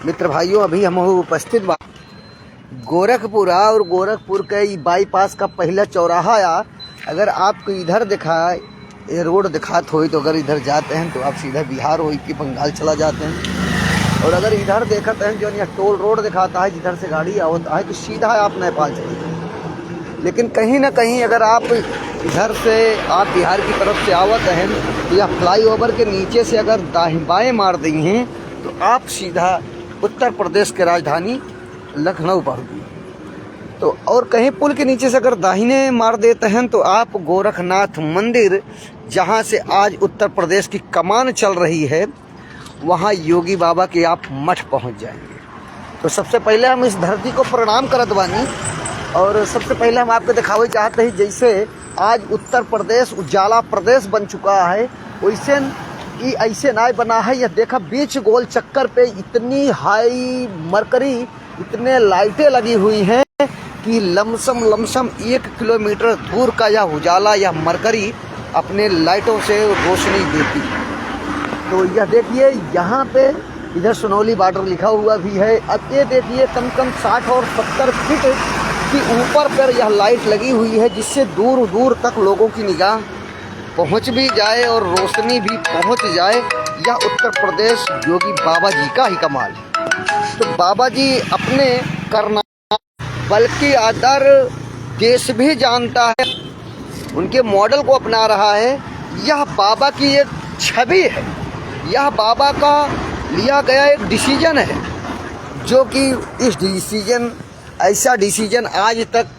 मित्र भाइयों, अभी हम उपस्थित गोरखपुरा और गोरखपुर के बाईपास का पहला चौराहा आ। अगर आपको इधर दिखा ये रोड दिखात हो तो अगर इधर जाते हैं तो आप सीधा बिहार हो कि बंगाल चला जाते हैं। और अगर इधर देखते हैं जो यहाँ टोल रोड दिखाता है जिधर से गाड़ी आता है तो सीधा आप नेपाल चले जाए। लेकिन कहीं ना कहीं अगर आप इधर से आप बिहार की तरफ से आवत हैं तो यह फ्लाईओवर के नीचे से अगर दाएं बाएँ मार दी हैं तो आप सीधा उत्तर प्रदेश के राजधानी लखनऊ पहुँच गई। तो और कहीं पुल के नीचे से अगर दाहिने मार देते हैं तो आप गोरखनाथ मंदिर, जहां से आज उत्तर प्रदेश की कमान चल रही है, वहां योगी बाबा के आप मठ पहुंच जाएंगे। तो सबसे पहले हम इस धरती को प्रणाम करत बानी और सबसे पहले हम आपको दिखावे चाहते हैं जैसे आज उत्तर प्रदेश उजाला प्रदेश बन चुका है, वैसे कि ऐसे ना बना है। यह देखा बीच गोल चक्कर पे इतनी हाई मरकरी, इतने लाइटें लगी हुई हैं कि लमसम 1 किलोमीटर दूर का यह उजाला या मरकरी अपने लाइटों से रोशनी देती है। तो यह देखिए यहाँ पे इधर सोनौली बॉर्डर लिखा हुआ भी है। अब ये देखिए कम 60 और 70 फीट की ऊपर पर यह लाइट लगी हुई है जिससे दूर दूर तक लोगों की निगाह पहुँच भी जाए और रोशनी भी पहुँच जाए। यह उत्तर प्रदेश योगी बाबा जी का ही कमाल है। तो बाबा जी अपने करना बल्कि अदर देश भी जानता है, उनके मॉडल को अपना रहा है। यह बाबा की एक छवि है, यह बाबा का लिया गया एक डिसीजन है, जो कि इस डिसीजन ऐसा डिसीजन आज तक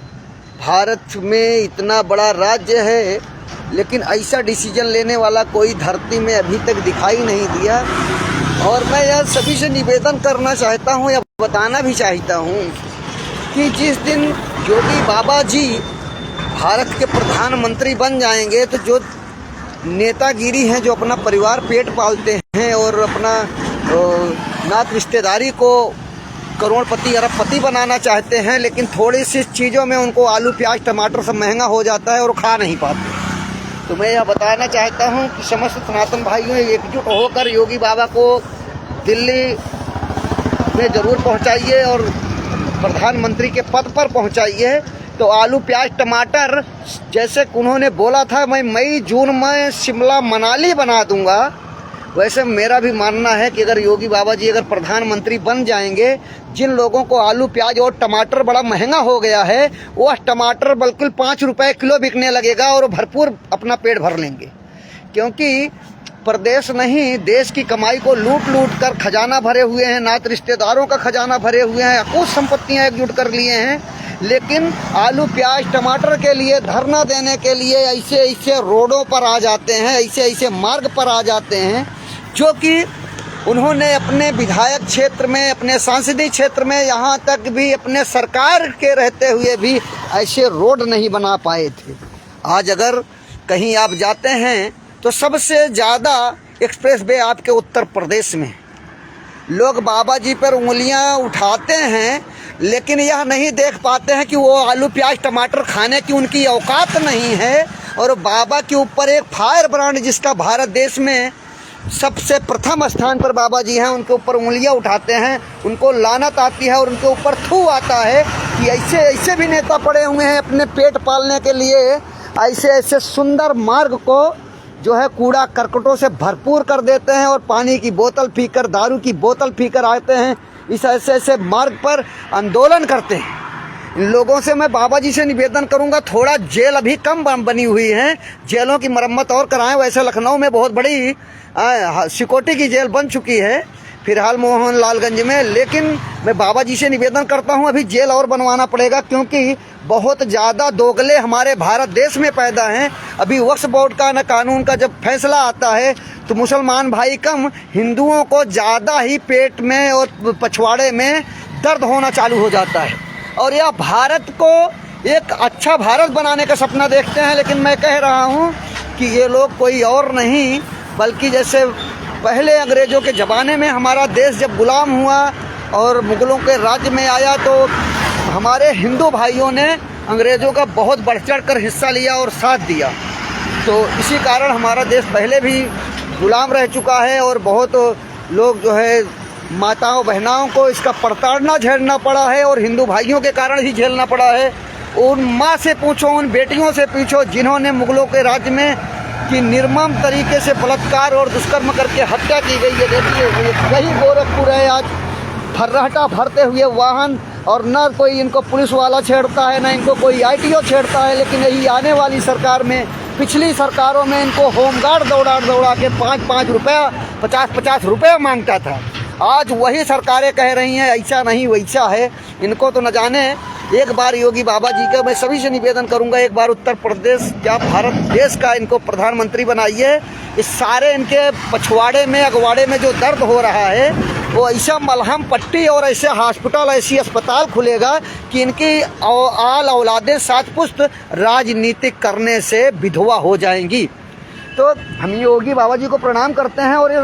भारत में इतना बड़ा राज्य है लेकिन ऐसा डिसीजन लेने वाला कोई धरती में अभी तक दिखाई नहीं दिया। और मैं यह सभी से निवेदन करना चाहता हूँ या बताना भी चाहता हूँ कि जिस दिन योगी बाबा जी भारत के प्रधानमंत्री बन जाएंगे तो जो नेतागिरी हैं, जो अपना परिवार पेट पालते हैं और अपना नात रिश्तेदारी को करोड़पति अरबपति बनाना चाहते हैं, लेकिन थोड़ी सी चीज़ों में उनको आलू प्याज टमाटर सब महंगा हो जाता है और खा नहीं पाते। तो मैं यह बताना चाहता हूं कि समस्त सनातन भाइयों एकजुट होकर योगी बाबा को दिल्ली में ज़रूर पहुंचाइए और प्रधानमंत्री के पद पर पहुंचाइए। तो आलू प्याज टमाटर जैसे उन्होंने बोला था मैं मई जून में शिमला मनाली बना दूंगा, वैसे मेरा भी मानना है कि अगर योगी बाबा जी अगर प्रधानमंत्री बन जाएंगे, जिन लोगों को आलू प्याज और टमाटर बड़ा महंगा हो गया है, वह टमाटर बिल्कुल 5 रुपए किलो बिकने लगेगा और भरपूर अपना पेट भर लेंगे। क्योंकि प्रदेश नहीं देश की कमाई को लूट लूट कर खजाना भरे हुए हैं, नात रिश्तेदारों का खजाना भरे हुए हैं, अकूत संपत्तियां एकजुट कर लिए हैं, लेकिन आलू प्याज टमाटर के लिए धरना देने के लिए ऐसे ऐसे रोडों पर आ जाते हैं, ऐसे ऐसे मार्ग पर आ जाते हैं, जो कि उन्होंने अपने विधायक क्षेत्र में, अपने सांसदीय क्षेत्र में, यहाँ तक भी अपने सरकार के रहते हुए भी ऐसे रोड नहीं बना पाए थे। आज अगर कहीं आप जाते हैं तो सबसे ज़्यादा एक्सप्रेस वे आपके उत्तर प्रदेश में। लोग बाबा जी पर उंगलियां उठाते हैं लेकिन यह नहीं देख पाते हैं कि वो आलू प्याज टमाटर खाने की उनकी औकात नहीं है। और बाबा के ऊपर एक फायर ब्रांड जिसका भारत देश में सबसे प्रथम स्थान पर बाबा जी हैं, उनके ऊपर उंगलियां उठाते हैं, उनको लानत आती है और उनके ऊपर थू आता है कि ऐसे ऐसे भी नेता पड़े हुए हैं अपने पेट पालने के लिए, ऐसे ऐसे सुंदर मार्ग को जो है कूड़ा करकटों से भरपूर कर देते हैं और पानी की बोतल पीकर, दारू की बोतल पीकर आते हैं, इस ऐसे ऐसे मार्ग पर आंदोलन करते हैं। इन लोगों से मैं बाबा जी से निवेदन करूंगा, थोड़ा जेल अभी कम बनी हुई है, जेलों की मरम्मत और कराएं। वैसे लखनऊ में बहुत बड़ी सिक्योरिटी की जेल बन चुकी है फिलहाल मोहनलालगंज में, लेकिन मैं बाबा जी से निवेदन करता हूं अभी जेल और बनवाना पड़ेगा क्योंकि बहुत ज़्यादा दोगले हमारे भारत देश में पैदा हैं। अभी वक्फ बोर्ड का न कानून का जब फैसला आता है तो मुसलमान भाई कम, हिंदुओं को ज़्यादा ही पेट में और पछवाड़े में दर्द होना चालू हो जाता है और यह भारत को एक अच्छा भारत बनाने का सपना देखते हैं। लेकिन मैं कह रहा हूँ कि ये लोग कोई और नहीं बल्कि जैसे पहले अंग्रेज़ों के ज़माने में हमारा देश जब गुलाम हुआ और मुग़लों के राज्य में आया तो हमारे हिंदू भाइयों ने अंग्रेज़ों का बहुत बढ़ चढ़ कर हिस्सा लिया और साथ दिया। तो इसी कारण हमारा देश पहले भी गुलाम रह चुका है और बहुत लोग जो है माताओं बहनाओं को इसका प्रताड़ना झेलना पड़ा है और हिंदू भाइयों के कारण ही झेलना पड़ा है। उन माँ से पूछो, उन बेटियों से पूछो जिन्होंने मुगलों के राज्य में कि निर्मम तरीके से बलात्कार और दुष्कर्म करके हत्या की गई है। देखिए यही गोरखपुर है आज, फर्राटा भरते हुए वाहन, और न कोई इनको पुलिस वाला छेड़ता है, न इनको कोई ITO छेड़ता है। लेकिन यही आने वाली सरकार में, पिछली सरकारों में इनको होमगार्ड दौड़ा के 5-5 रुपया, 50-50 रुपया मांगता था। आज वही सरकारें कह रही हैं ऐसा नहीं वैसा है। इनको तो न जाने। एक बार योगी बाबा जी का मैं सभी से निवेदन करूंगा, एक बार उत्तर प्रदेश या भारत देश का इनको प्रधानमंत्री बनाइए। इस सारे इनके पछवाड़े में, अगवाड़े में जो दर्द हो रहा है, वो ऐसा मलहम पट्टी और ऐसे हॉस्पिटल, ऐसी अस्पताल खुलेगा कि इनकी आल औलादें सात पुश्त राजनीतिक करने से विधवा हो जाएंगी। तो हम योगी बाबा जी को प्रणाम करते हैं। और ये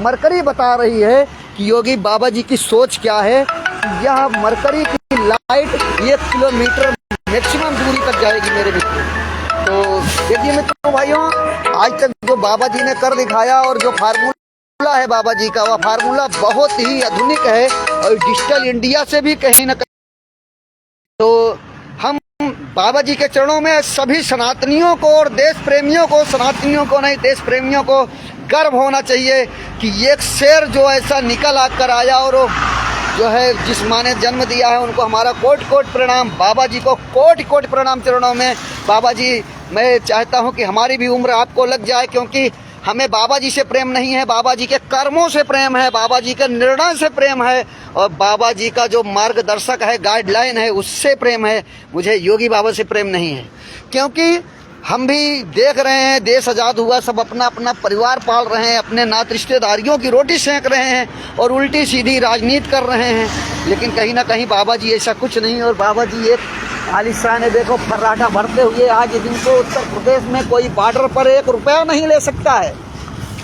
मरकरी बता रही है कि योगी बाबा जी की सोच क्या है। यह मरकरी की लाइट 1 किलोमीटर मैक्सिमम दूरी तक जाएगी मेरे मित्र। तो देखिए मित्रों भाइयों, आज तक जो बाबा जी ने कर दिखाया और जो फार्मूला है बाबा जी का, वह फार्मूला बहुत ही आधुनिक है और डिजिटल इंडिया से भी कहीं न कहीं। तो हम बाबा जी के चरणों में सभी सनातनियों को और देश प्रेमियों को, सनातनियों को नहीं देश प्रेमियों को गर्व होना चाहिए कि एक शेर जो ऐसा निकल आकर आया और जो है जिस माँ ने जन्म दिया है उनको हमारा कोटि-कोटि प्रणाम। बाबा जी को कोटि-कोटि प्रणाम चरणों में। बाबा जी, मैं चाहता हूँ कि हमारी भी उम्र आपको लग जाए, क्योंकि हमें बाबा जी से प्रेम नहीं है, बाबा जी के कर्मों से प्रेम है, बाबा जी के निर्णय से प्रेम है और बाबा जी का जो मार्गदर्शक है, गाइडलाइन है, उससे प्रेम है। मुझे योगी बाबा से प्रेम नहीं है, क्योंकि हम भी देख रहे हैं देश आज़ाद हुआ, सब अपना अपना परिवार पाल रहे हैं, अपने नात रिश्तेदारियों की रोटी सेंक रहे हैं और उल्टी सीधी राजनीति कर रहे हैं। लेकिन कहीं ना कहीं बाबा जी ऐसा कुछ नहीं। और बाबा जी एक आलिशान है, देखो फर्राटा भरते हुए आज जिनको उत्तर प्रदेश में कोई बॉर्डर पर 1 रुपया नहीं ले सकता है,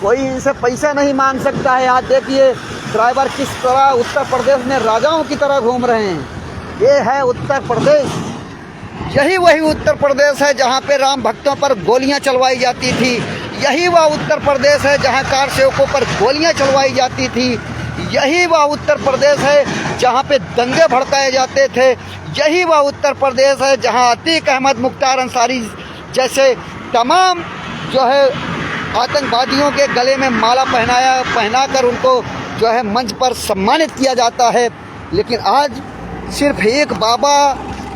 कोई इनसे पैसा नहीं मांग सकता है। आज देखिए ड्राइवर किस तरह उत्तर प्रदेश में राजाओं की तरह घूम रहे हैं। ये है उत्तर प्रदेश। यही वही उत्तर प्रदेश है जहाँ पे राम भक्तों पर गोलियां चलवाई जाती थी। यही वह उत्तर प्रदेश है जहाँ कार सेवकों पर गोलियां चलवाई जाती थी। यही वह उत्तर प्रदेश है जहाँ पे दंगे भड़काए जाते थे। यही वह उत्तर प्रदेश है जहाँ अतीक अहमद, मुख्तार अंसारी जैसे तमाम जो है आतंकवादियों के गले में माला पहनाकर उनको जो है मंच पर सम्मानित किया जाता है। लेकिन आज सिर्फ एक बाबा